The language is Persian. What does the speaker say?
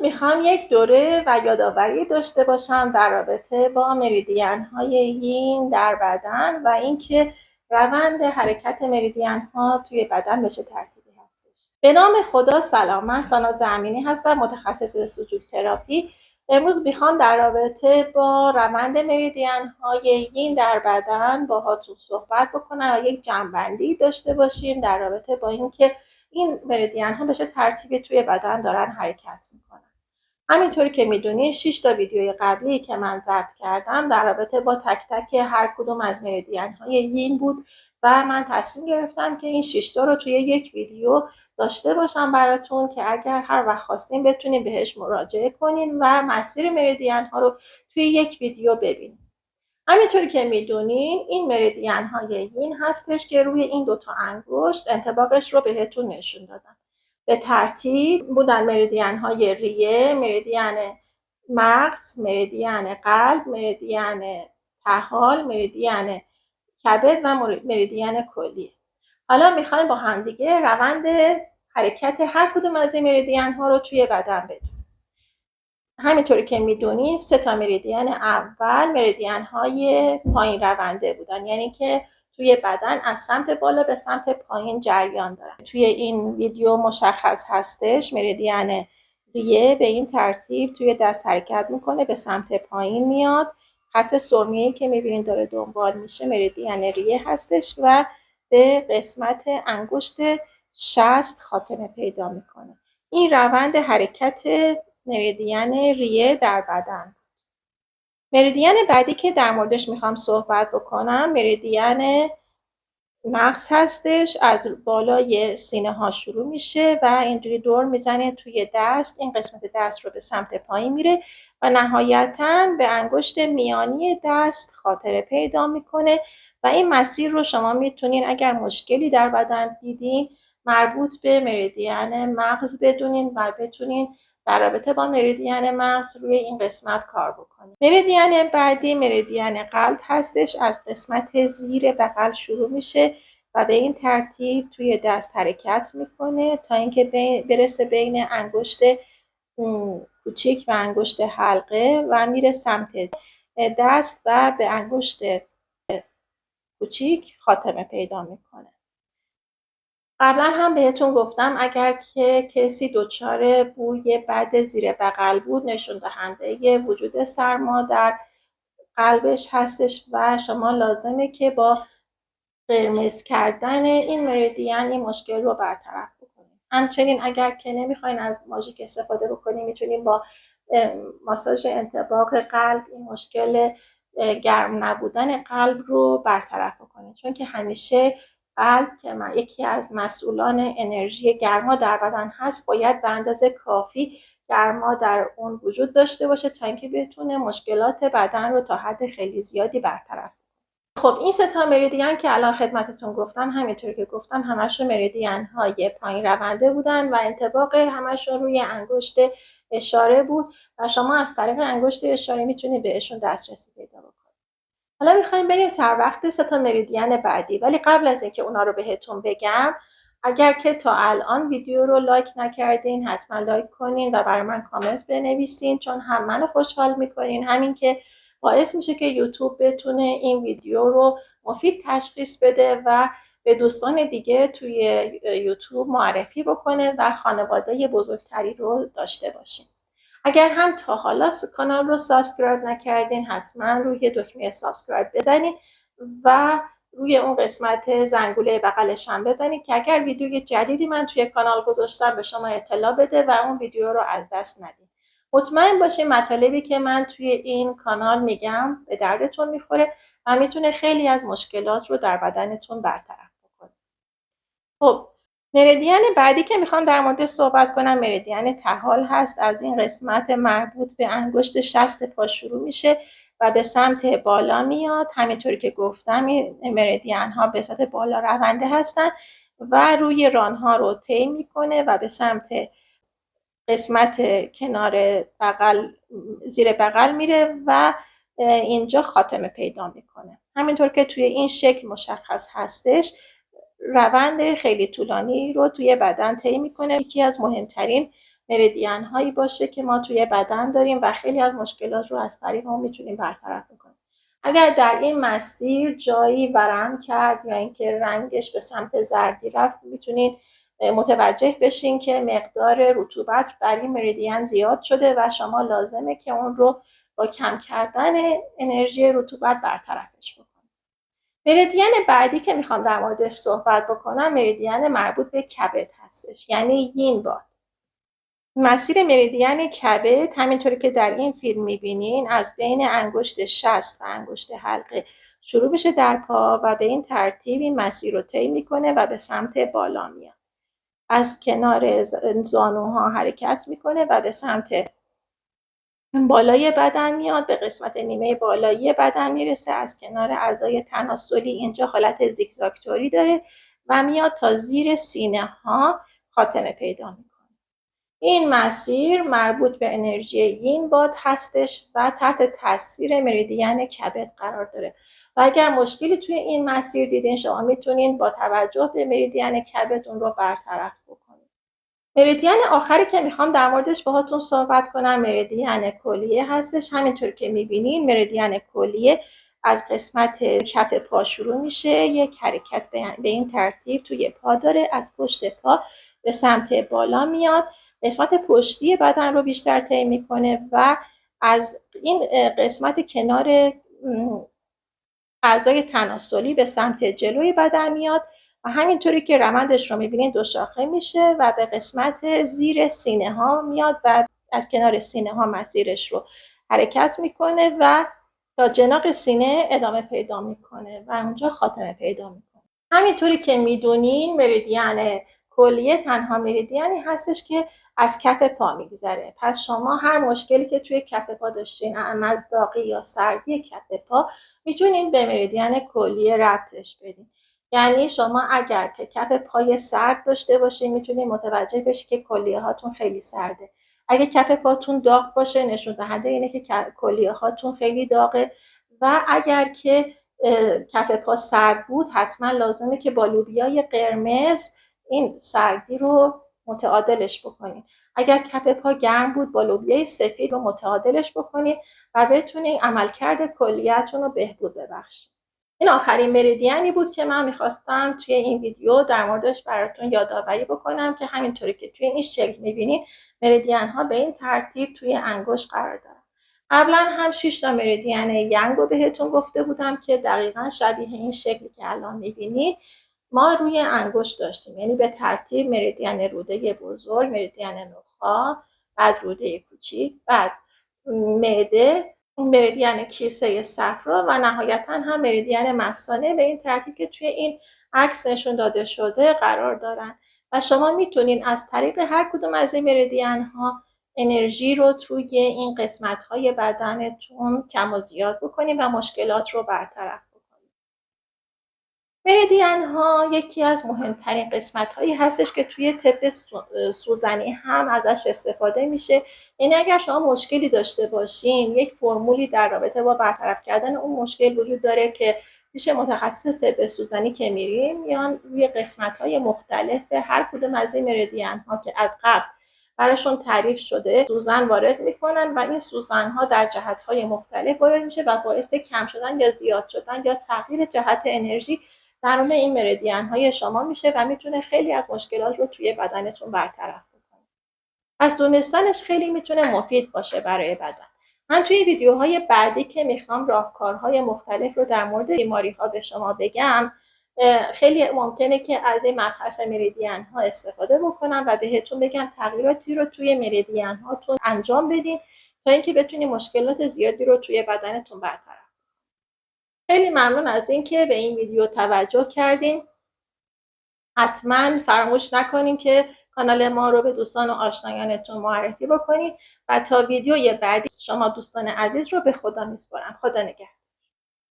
میخوام یک دوره و یادآوری داشته باشم در رابطه با مریدیان‌های یین در بدن و اینکه روند حرکت مریدیان‌ها توی بدن به چه ترتیبی هستش. به نام خدا سلام، من ساناز امینی هستم، متخصص سوجوک تراپی. امروز میخوام در رابطه با روند مریدیان‌های یین در بدن باهاتون صحبت بکنم و یک جمع‌بندی داشته باشیم در رابطه با اینکه این مریدیان‌ها به چه ترتیبی توی بدن دارن حرکت میکنن. همینطوری که میدونید 6 تا ویدیوی قبلی که من ضبط کردم در رابطه با تک تک هر کدوم از مریدیان‌های یین بود و من تصمیم گرفتم که این 6 تا رو توی یک ویدیو داشته باشم براتون که اگر هر وقت خواستین بتونین بهش مراجعه کنین و مسیر مریدیان‌ها رو توی یک ویدیو ببینین. همینطوری که میدونین این مریدیان‌های یین هستش که روی این دوتا انگشت انطباقش رو بهتون نشون دادم. به ترتیب بودن مریدیان‌های ریه، مریدیان مغز، مریدیان قلب، مریدیان طحال، مریدیان کبد و مریدیان کلیه. حالا میخوایم با همدیگه روند حرکت هر کدوم از این مریدیان‌ها رو توی بدن بدونیم. همینطوری که میدونید 3 تا مریدیان اول مریدیان‌های پایین رونده بودن، یعنی که توی بدن از سمت بالا به سمت پایین جریان دارن. توی این ویدیو مشخص هستش مریدیان ریه به این ترتیب توی دست حرکت میکنه، به سمت پایین میاد. خط سرمه‌ای که میبینید داره دنبال میشه مریدیان ریه هستش و به قسمت انگشت شست خاتمه پیدا میکنه. این روند حرکت مریدیان ریه در بدن. مریدیان بعدی که در موردش میخوام صحبت بکنم مریدیان مغز هستش. از بالای سینه ها شروع میشه و اینجوری دور میزنه توی دست، این قسمت دست رو به سمت پایین میره و نهایتاً به انگشت میانی دست خاتمه پیدا میکنه و این مسیر رو شما میتونین اگر مشکلی در بدن دیدین مربوط به مریدیان مغز بدونین و بتونین در رابطه با مریدیان مغز روی این قسمت کار بکنید. مریدیان بعدی مریدیان قلب هستش. از قسمت زیر بغل شروع میشه و به این ترتیب توی دست حرکت میکنه تا اینکه برسه بین انگشت کوچیک و انگشت حلقه و میره سمت دست و به انگشت کوچیک خاتمه پیدا میکنه. قبلا هم بهتون گفتم اگر که کسی دچار بوی بد زیر بغل بود نشون دهنده وجود سرما در قلبش هستش و شما لازمه که با قرمز کردن این مریدیان این مشکل رو برطرف بکنید. همچنین اگر که نمیخواین از ماژیک استفاده بکنید میتونید با ماساژ انطباق قلب این مشکل گرم نبودن قلب رو برطرف بکنید، چون که همیشه قلب که یکی از مسئولان انرژی گرما در بدن هست باید به اندازه کافی گرما در اون وجود داشته باشه تا اینکه بتونه مشکلات بدن رو تا حد خیلی زیادی برطرف کنه. خب این 3 تا مریدیان که الان خدمتتون گفتم همینطوری که گفتم همشون مریدیان های پایین رونده بودن و انطباق همشون روی انگشت اشاره بود و شما از طریق انگشت اشاره میتونید بهشون دسترسی پیدا بکنید. حالا میخوایم بریم سر وقت 3 تا مریدیان بعدی، ولی قبل از اینکه اونا رو بهتون بگم اگر که تا الان ویدیو رو لایک نکردین حتما لایک کنین و برای من کامنت بنویسین، چون هم منو خوشحال میکنین همین که باعث میشه که یوتیوب بتونه این ویدیو رو مفید تشخیص بده و به دوستان دیگه توی یوتیوب معرفی بکنه و خانواده بزرگتری رو داشته باشین. اگر هم تا حالا کانال رو سابسکرایب نکردین حتما روی دکمه سابسکرایب بزنین و روی اون قسمت زنگوله بغلش هم بزنید که اگر ویدیوی جدیدی من توی کانال گذاشتم به شما اطلاع بده و اون ویدیو رو از دست ندید. مطمئن باشین مطالبی که من توی این کانال میگم به دردتون میخوره و میتونه خیلی از مشکلات رو در بدنتون برطرف بکنه. خب مریدیان بعدی که میخوام در مورد صحبت کنم مریدیان طحال هست. از این قسمت مربوط به انگشت شست پا شروع میشه و به سمت بالا میاد. همینطوری که گفتم این مریدیان ها به صورت بالا رونده هستن و روی رانها رو طی میکنه و به سمت قسمت کنار بغل زیر بغل میره و اینجا خاتمه پیدا میکنه. همینطور که توی این شکل مشخص هستش روند خیلی طولانی رو توی بدن طی میکنه. یکی از مهمترین مریدین هایی باشه که ما توی بدن داریم و خیلی از مشکلات رو از طریق اون میتونیم برطرف بکنیم. اگر در این مسیر جایی ورم کرد یا اینکه رنگش به سمت زردی رفت، میتونید متوجه بشین که مقدار رطوبت در این مریدین زیاد شده و شما لازمه که اون رو با کم کردن انرژی رطوبت برطرفش بکنید. مریدین بعدی که میخوام در موردش صحبت بکنم مریدین مربوط به کبد هستش، یعنی یین باد. مسیر مریدین کبد همینطوری که در این فیلم میبینین از بین انگشت شست و انگشت حلقه شروع بشه در پا و به این ترتیب این مسیر رو طی میکنه و به سمت بالا میاد. از کنار زانوها حرکت میکنه و به سمت بالای بدن میاد، به قسمت نیمه بالایی بدن میرسه، از کنار اعضای تناسلی اینجا حالت زیگزاگتوری داره و میاد تا زیر سینه ها خاتمه پیدا میکنه. این مسیر مربوط به انرژی یین باد هستش و تحت تاثیر مریدین کبد قرار داره و اگر مشکلی توی این مسیر دیدین شما میتونین با توجه به مریدین کبد اون رو برطرف بکنید. مریدین آخری که میخوام در موردش باهاتون صحبت کنم مریدین کلیه هستش. همینطور که میبینین مریدین کلیه از قسمت کف پا شروع میشه، یک حرکت به این ترتیب توی پا داره، از پشت پا به سمت بالا میاد، قسمت پشتی بدن رو بیشتر طی میکنه و از این قسمت کنار اعضای تناسلی به سمت جلوی بدن میاد و همینطوری که روندش رو میبینید دو شاخه میشه و به قسمت زیر سینه ها میاد و از کنار سینه ها مسیرش رو حرکت میکنه و تا جناق سینه ادامه پیدا میکنه و اونجا خاتمه پیدا میکنه. همینطوری که میدونین مریدین کلیه تنها مریدینی هستش که از کف پا میگذره. پس شما هر مشکلی که توی کف پا داشتین، مزداقی یا سردی کف پا، میتونین به مریدین کلیه ربطش بدین. یعنی شما اگر که کف پای سرد داشته باشین میتونین متوجه بشین که کلیه هاتون خیلی سرده. اگه کف پاتون داغ باشه نشون دهنده اینه که کلیه هاتون خیلی داغه و اگر که کف پا سرد بود حتما لازمه که با لوبیای قرمز این سردی رو متعادلش بکنید. اگر کف پا گرم بود با لوبیای سفید رو متعادلش بکنید و بتونید عملکرد کلیه‌تون رو بهبود ببخشید. این آخرین مریدینی بود که من میخواستم توی این ویدیو در موردش براتون یادآوری بکنم که همینطوری که توی این شکل میبینید مریدین ها به این ترتیب توی انگشت قرار دارن. قبلا هم 6 تا مریدین ینگ رو بهتون گفته بودم که دقیقا شبیه این شکلی که الان میبینید ما روی انگشت داشتیم، یعنی به ترتیب مریدین روده بزرگ، مریدین نخاع، بعد روده کوچیک، بعد معده، مریدین کیسه صفرا و نهایتا هم مریدین مثانه به این ترتیب که توی این عکس نشون داده شده قرار دارن و شما میتونین از طریق هر کدوم از این مریدین ها انرژی رو توی این قسمت های بدنتون کم و زیاد بکنین و مشکلات رو برطرف بکنین. مریدین ها یکی از مهمترین قسمت هایی هستش که توی طب سوزنی هم ازش استفاده میشه. یعنی اگر شما مشکلی داشته باشین یک فرمولی در رابطه با برطرف کردن اون مشکل وجود داره که پیش متخصص طب سوزنی که میریم میان روی قسمت های مختلف هر کدوم از این مریدین ها که از قبل براشون تعریف شده سوزن وارد میکنن و این سوزن ها در جهت های مختلف وارد میشه و باعث کم شدن یا زیاد شدن یا تغییر جهت انرژی درون این مریدین های شما میشه و میتونه خیلی از مشکلات رو توی بدنتون برطرف کنه. پس دونستنش خیلی میتونه مفید باشه برای بدن. من توی ویدیوهای بعدی که میخوام راهکارهای مختلف رو در مورد بیماری ها به شما بگم خیلی ممکنه که از این مبحث مریدین ها استفاده بکنم و بهتون بگم تغییراتی رو توی مریدین هاتون انجام بدین تا اینکه بتونید مشکلات زیادی رو توی بدنتون برطرف. خیلی ممنون از اینکه به این ویدیو توجه کردین. حتما فراموش نکنین که کانال ما رو به دوستان و آشنایانتون معرفی بکنید و تا ویدیوی بعدی شما دوستان عزیز رو به خدا میسپارم. خدا نگهدار.